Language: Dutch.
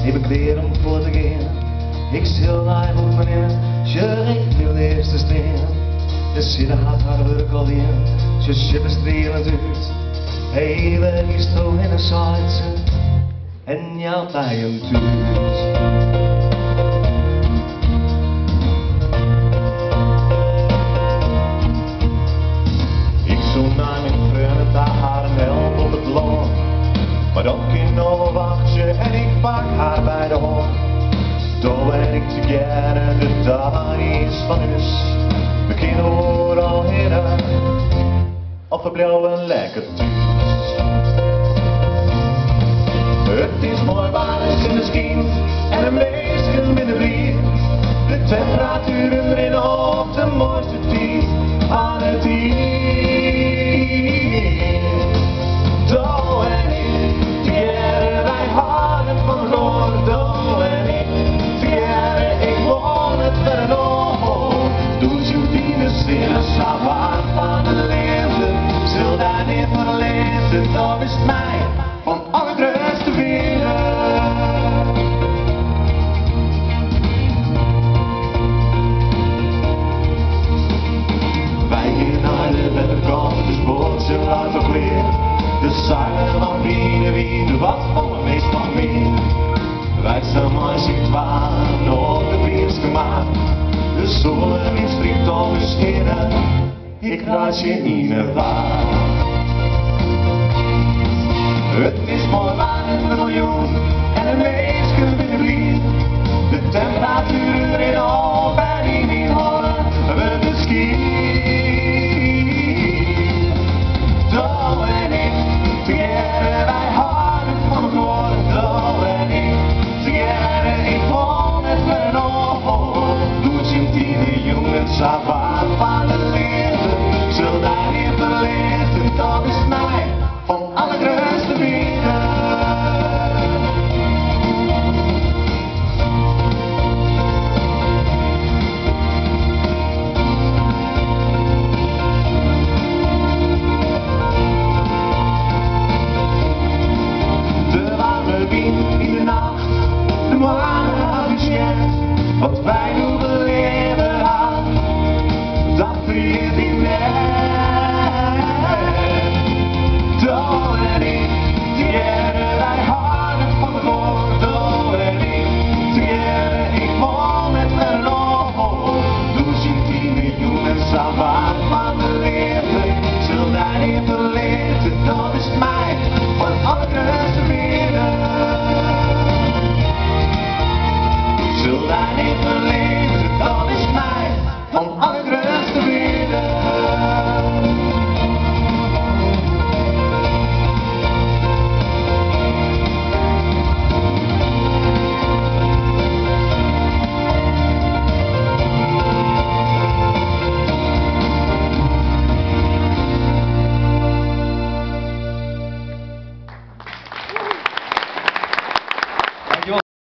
heb ik weer om voor te gaan. Ik stil daar op meneer, je reed mijn eerste steen. De zitten had haar werk alweer, ze schippen strelen uit. Even is toch in een saadje en jou bij hem thuis. Ik zo naar mijn vrienden daar haar een help op het land. Maar dan kind nog een wachtje en ik pak haar bij de hand. Toen ben ik te gerne de dag is van us. We kunnen horen al heren, of we blijven lekker thuis. Het is mooi waar het in de schijn en een meisje met een brief. De temperaturen erin op de mooiste tijd aan het hier. Doe en ik, together wij houden van gloor. Doe en ik, together ik woon het vernomen. Doe je dienst in een savat van de leefde. Zul daar niet verlezen, dat is mij van alle grootste winnen. Wij gaan naar de wetterkant, de spoortje laten weer. De zuilen van wien, wat van me meest van meer. Wij zijn maar zien twaalf op de briefs gemaakt. De zon in strikt over scheren, ik raad je niet meer waar. Het is mooi waar een miljoen en een meisje met een brief. De temperatuur in op en in die horen we de ski. Doe en ik, together wij houden van het woord. Doe en ik, together ik woon het vernomen. Doet je die jongens savat van de leven. Zul daar niet verlezen, dat is mij van alle grootste winnen. De warme wind in de nacht, de maan afgeschet, wat wij doen beleven.